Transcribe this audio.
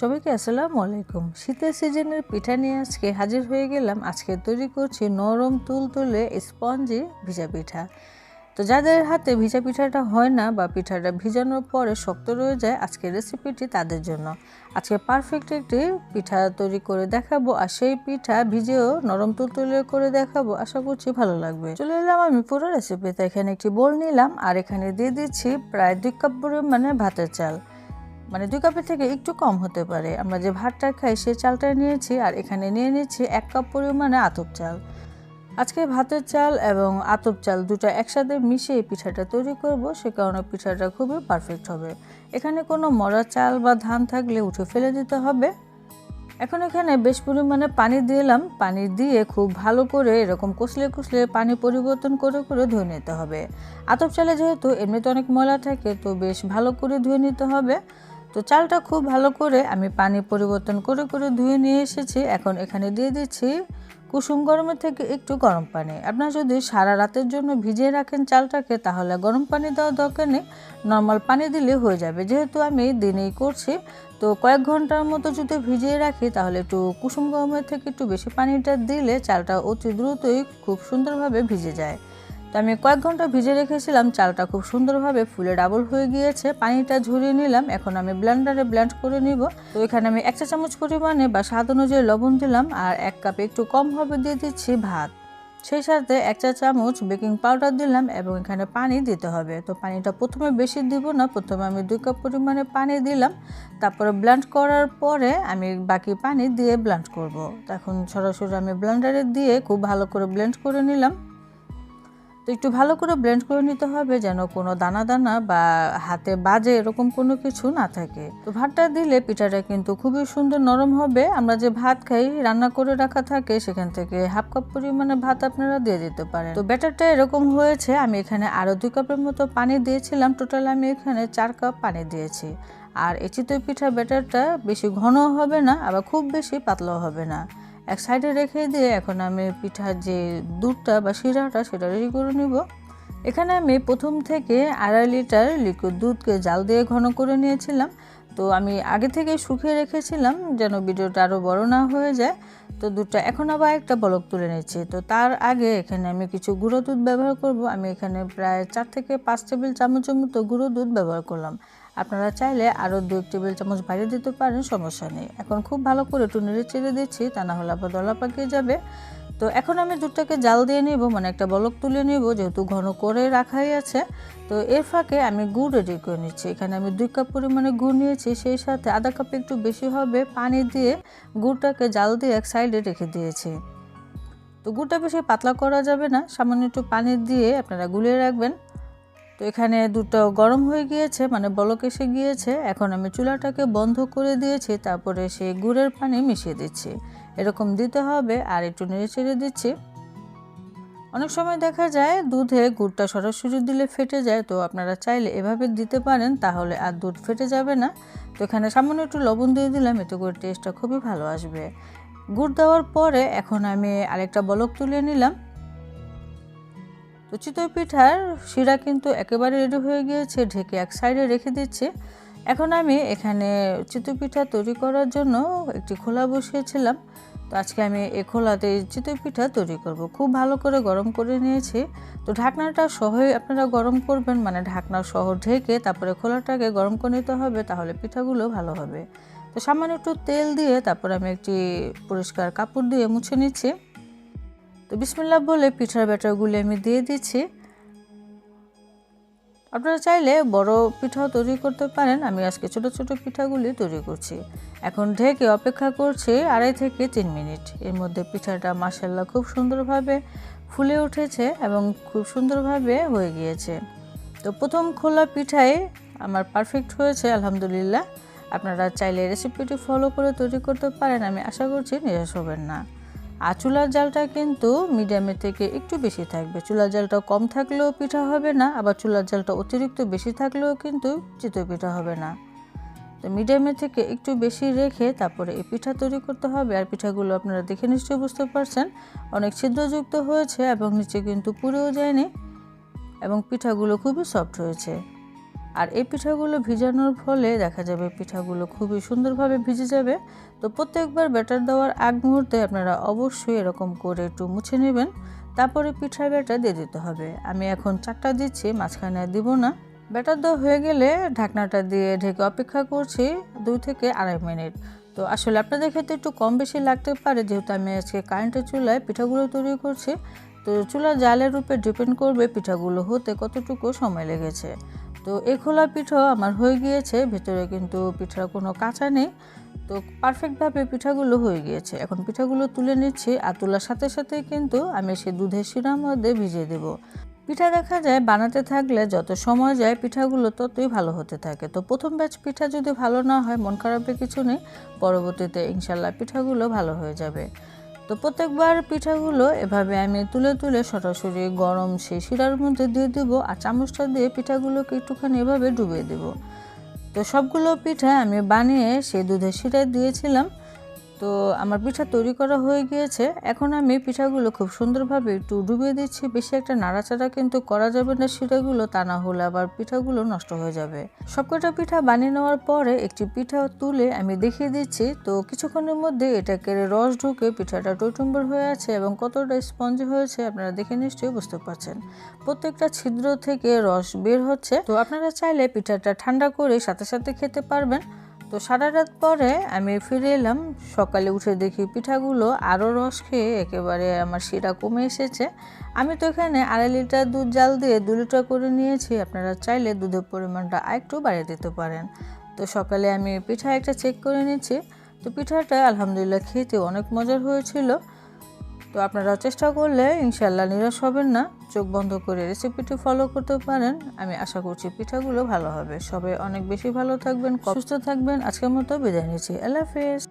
সবাইকে আসসালামু আলাইকুম। শীতের সিজনের পিঠা নিয়ে আজকে হাজির হয়ে গেলাম। আজকে তৈরি করছি নরম তুলতুলে স্পঞ্জি ভিজা পিঠা। তো যাদের হাতে ভিজা পিঠাটা হয় না বা পিঠাটা ভিজানোর পরে শক্ত রয়ে যায়, আজকের রেসিপিটি তাদের জন্য। আজকে পারফেক্ট একটি পিঠা তৈরি করে দেখাবো, আর সেই পিঠা ভিজেও নরম তুলতুলে করে দেখাবো। আশা করছি ভালো লাগবে। চলে এলাম আমি পুরো রেসিপিতে। এখানে একটি বোল নিলাম আর এখানে দিয়ে দিচ্ছি প্রায় 2 কাপ পরিমাণে ভাতের চাল। মানে 2 কাপের থেকে একটু কম হতে পারে। আমরা যে ভাতটা খাই সেই চালটা নিয়েছি, আর এখানে নিয়ে নিচ্ছি 1 কাপ পরিমাণে আতপ চাল। আজকে ভাতের চাল এবং আতপ চাল দুটো একসাথে মিশিয়ে পিঠাটা তৈরি করব, সে কারণে পিঠাটা খুবই পারফেক্ট হবে। এখানে কোনো মরা চাল বা ধান থাকলে উঠে ফেলে দিতে হবে। এখন এখানে বেশ পরিমাণে পানি দিলাম। পানি দিয়ে খুব ভালো করে এরকম কষলে কষলে পানি পরিবর্তন করে করে ধুয়ে নিতে হবে। আতপ চালে যেহেতু এমনিতে অনেক ময়লা থাকে, তো বেশ ভালো করে ধুয়ে নিতে হবে। তো চালটা খুব ভালো করে আমি পানি পরিবর্তন করে করে ধুয়ে নিয়ে এসেছি। এখন এখানে দিয়ে দিচ্ছি কুসুম গরমের থেকে একটু গরম পানি। আপনারা যদি সারা রাতের জন্য ভিজিয়ে রাখেন চালটাকে, তাহলে গরম পানি দেওয়ার দরকার নেই, নর্মাল পানি দিলে হয়ে যাবে। যেহেতু আমি দিনেই করছি, তো কয়েক ঘন্টার মতো যদি ভিজিয়ে রাখি, তাহলে একটু কুসুম গরমের থেকে একটু বেশি পানিটা দিলে চালটা অতি দ্রুতই খুব সুন্দরভাবে ভিজে যায়। তো আমি কয়েক ঘন্টা ভিজে রেখেছিলাম, চালটা খুব সুন্দরভাবে ফুলে ডাবল হয়ে গিয়েছে। পানিটা ঝরিয়ে নিলাম। এখন আমি ব্লেন্ডারে ব্লেন্ড করে নিব। তো এখানে আমি 1 চা চামচ পরিমাণে বা স্বাদ অনুযায়ী লবণ দিলাম, আর 1 কাপে একটু কম হবে দিয়ে দিচ্ছি ভাত। সেই সাথে 1 চা চামচ বেকিং পাউডার দিলাম এবং এখানে পানি দিতে হবে। তো পানিটা প্রথমে বেশি দিব না, প্রথমে আমি 2 কাপ পরিমাণে পানি দিলাম। তারপরে ব্লেন্ড করার পরে আমি বাকি পানি দিয়ে ব্লেন্ড করব। এখন সরাসরি আমি ব্লেন্ডারে দিয়ে খুব ভালো করে ব্লেন্ড করে নিলাম। তো একটু ভালো করে ব্লেন্ড করে নিতে হবে, যেন কোনো দানা দানা বা হাতে বাজে এরকম কোনো কিছু না থাকে। তো ভাতটা দিলে পিঠাটা কিন্তু খুবই সুন্দর নরম হবে। আমরা যে ভাত খাই রান্না করে রাখা থাকে, সেখান থেকে হাফ কাপ পরিমাণে ভাত আপনারা দিয়ে দিতে পারেন। তো ব্যাটারটা এরকম হয়েছে। আমি এখানে আরও 2 কাপের মতো পানি দিয়েছিলাম। টোটাল আমি এখানে 4 কাপ পানি দিয়েছি। আর এই চিতই পিঠা ব্যাটারটা বেশি ঘন হবে না, আবার খুব বেশি পাতলাও হবে না। এক সাইডে রেখে দিয়ে এখন আমি পিঠার যে দুধটা বা শিরাটা সেটা রেডি করে নিব। এখানে আমি প্রথম থেকে 2.5 লিটার লিকুইড দুধকে জাল দিয়ে ঘন করে নিয়েছিলাম। তো আমি আগে থেকে শুকিয়ে রেখেছিলাম যেন ভিডিওটা আরও বড় না হয়ে যায়। তো দুধটা এখন আবার একটা বলক তুলে নিচ্ছি। তো তার আগে এখানে আমি কিছু গুঁড়ো দুধ ব্যবহার করব। আমি এখানে প্রায় 4 থেকে 5 টেবিল চামচের মতো গুঁড়ো দুধ ব্যবহার করলাম। আপনারা চাইলে আরও 2 টেবিল চামচ বাড়িয়ে দিতে পারেন, সমস্যা নেই। এখন খুব ভালো করে একটু নেড়ে চেড়ে দিচ্ছি, তা না হলে আবার দলা পাকিয়ে যাবে। তো এখন আমি দুধটাকে জাল দিয়ে নিব, মানে একটা বলক তুলে নিব, যেহেতু ঘন করে রাখাই আছে। তো এর ফাঁকে আমি গুড় রেডি করে নিচ্ছি। এখানে আমি 2 কাপ পরিমাণে গুড় নিয়েছি, সেই সাথে আধা কাপে একটু বেশি হবে পানি দিয়ে গুড়টাকে জাল দিয়ে এক সাইডে রেখে দিয়েছি। তো গুড়টা বেশি পাতলা করা যাবে না, সামান্য একটু পানি দিয়ে আপনারা গুলিয়ে রাখবেন। তো এখানে দুধটাও গরম হয়ে গিয়েছে, মানে বলক এসে গিয়েছে। এখন আমি চুলাটাকে বন্ধ করে দিয়েছি, তারপরে সেই গুড়ের পানি মিশিয়ে দিচ্ছি। এরকম দিতে হবে আর একটু নেড়ে চেড়ে দিচ্ছি। অনেক সময় দেখা যায় দুধে গুড়টা সরাসরি দিলে ফেটে যায়, তো আপনারা চাইলে এভাবে দিতে পারেন, তাহলে আর দুধ ফেটে যাবে না। তো এখানে সামান্য একটু লবণ দিয়ে দিলাম, এতে করে টেস্টটা খুবই ভালো আসবে। গুড় দেওয়ার পরে এখন আমি আরেকটা বলক তুলে নিলাম। তো চিতই পিঠার শিরা কিন্তু একেবারে রেডি হয়ে গিয়েছে, ঢেকে এক সাইডে রেখে দিচ্ছি। এখন আমি এখানে চিতই পিঠা তৈরি করার জন্য একটি খোলা বসিয়েছিলাম। তো আজকে আমি এই খোলাতে চিতই পিঠা তৈরি করব। খুব ভালো করে গরম করে নিয়েছি। তো ঢাকনাটা সহই আপনারা গরম করবেন, মানে ঢাকনা সহ ঢেকে তারপরে খোলাটাকে গরম করে নিতে হবে, তাহলে পিঠাগুলো ভালো হবে। তো সামান্য একটু তেল দিয়ে তারপর আমি একটি পরিষ্কার কাপড় দিয়ে মুছে নিচ্ছি। তো বিসমিল্লাহ বলে পিঠার ব্যাটারগুলি আমি দিয়ে দিচ্ছি। আপনারা চাইলে বড় পিঠাও তৈরি করতে পারেন, আমি আজকে ছোট ছোট পিঠাগুলি তৈরি করছি। এখন ঢেকে অপেক্ষা করছি 2.5 থেকে 3 মিনিট। এর মধ্যে পিঠাটা মাশাআল্লাহ খুব সুন্দরভাবে ফুলে উঠেছে এবং খুব সুন্দরভাবে হয়ে গিয়েছে। তো প্রথম খোলা পিঠাই আমার পারফেক্ট হয়েছে আলহামদুলিল্লাহ। আপনারা চাইলে রেসিপিটি ফলো করে তৈরি করতে পারেন, আমি আশা করছি নিরাশ হবেন না। আর চুলার জালটা কিন্তু মিডিয়ামের থেকে একটু বেশি থাকবে। চুলার জালটা কম থাকলেও পিঠা হবে না, আবার চুলার জালটা অতিরিক্ত বেশি থাকলেও কিন্তু চিতই পিঠা হবে না। তো মিডিয়ামের থেকে একটু বেশি রেখে তারপরে এই পিঠা তৈরি করতে হবে। আর পিঠাগুলো আপনারা দেখে নিশ্চয়ই বুঝতে পারছেন অনেক ছিদ্রযুক্ত হয়েছে এবং নিচে কিন্তু পুড়েও যায়নি, এবং পিঠাগুলো খুবই সফট হয়েছে। আর এই পিঠাগুলো ভিজানোর ফলে দেখা যাবে পিঠাগুলো খুবই সুন্দরভাবে ভিজে যাবে। তো প্রত্যেকবার ব্যাটার দেওয়ার আগ মুহূর্তে আপনারা অবশ্যই এরকম করে একটু মুছে নেবেন, তারপরে পিঠার ব্যাটার দিয়ে দিতে হবে। আমি এখন 4টা দিচ্ছি, মাঝখানে আর দিব না। ব্যাটার দেওয়া হয়ে গেলে ঢাকনাটা দিয়ে ঢেকে অপেক্ষা করছি 2 থেকে 2.5 মিনিট। তো আসলে আপনাদের ক্ষেত্রে একটু কম বেশি লাগতে পারে, যেহেতু আমি আজকে কারেন্টের চুলায় পিঠাগুলো তৈরি করছি। তো চুলার জালের উপরে ডিপেন্ড করবে পিঠাগুলো হতে কতটুকু সময় লেগেছে। তো এই খোলা পিঠাও আমার হয়ে গিয়েছে, ভেতরে কিন্তু পিঠার কোনো কাঁচা নেই। তো পারফেক্টভাবে পিঠাগুলো হয়ে গিয়েছে। এখন পিঠাগুলো তুলে নিচ্ছি, আর তোলার সাথে সাথেই কিন্তু আমি সেই দুধের শিরার মধ্যে ভিজিয়ে দেব। পিঠা দেখা যায় বানাতে থাকলে যত সময় যায় পিঠাগুলো ততই ভালো হতে থাকে। তো প্রথম ব্যাচ পিঠা যদি ভালো না হয় মন খারাপের কিছু নেই, পরবর্তীতে ইনশাল্লাহ পিঠাগুলো ভালো হয়ে যাবে। তো প্রত্যেকবার পিঠাগুলো এভাবে আমি তুলে তুলে সরাসরি গরম সেই শিরার মধ্যে দিয়ে দেবো, আর চামচটা দিয়ে পিঠাগুলোকে একটুখানি এভাবে ডুবিয়ে দেবো। তো সবগুলো পিঠা আমি বানিয়ে সেই দুধের শিরায় দিয়েছিলাম। তো আমার পিঠা তৈরি করা হয়ে গিয়েছে। এখন আমি পিঠাগুলো খুব সুন্দরভাবে একটু ডুবিয়ে দিচ্ছি। বেশি একটা নাড়াচাড়া কিন্তু করা যাবে না শিরাগুলো, তা না হলে আবার পিঠাগুলো নষ্ট হয়ে যাবে। সবকটা পিঠা বানিয়ে নেওয়ার পরে একটি পিঠা তুলে আমি দেখিয়ে দিচ্ছি। তো কিছুক্ষণের মধ্যে এটাকে রস ঢুকে পিঠাটা টইটুম্বর হয়ে আছে এবং কতটা স্পঞ্জি হয়েছে আপনারা দেখে নিশ্চয়ই বুঝতে পারছেন। প্রত্যেকটা ছিদ্র থেকে রস বের হচ্ছে। তো আপনারা চাইলে পিঠাটা ঠান্ডা করে সাথে সাথে খেতে পারবেন। তো সারা রাত পরে আমি ফিরে এলাম, সকালে উঠে দেখি পিঠাগুলো আরও রস খেয়ে একেবারে আমার শিরা কমে এসেছে। আমি তো এখানে 2.5 লিটার দুধ জাল দিয়ে 2 লিটার করে নিয়েছি, আপনারা চাইলে দুধের পরিমাণটা আরেকটু বাড়িয়ে দিতে পারেন। তো সকালে আমি পিঠা একটা চেক করে নিচ্ছি। তো পিঠাটা আলহামদুলিল্লাহ খেতে অনেক মজার হয়েছিল। তো আপনারা চেষ্টা করলে ইনশাল্লাহ নিরাশ হবেন না, চোখ বন্ধ করে রেসিপিটি ফলো করতে পারেন। আমি আশা করছি পিঠাগুলো ভালো হবে। সবাই অনেক বেশি ভালো থাকবেন, সুস্থ থাকবেন। আজকের মতো বিদায় নিচ্ছি। আল্লাহ হাফেজ।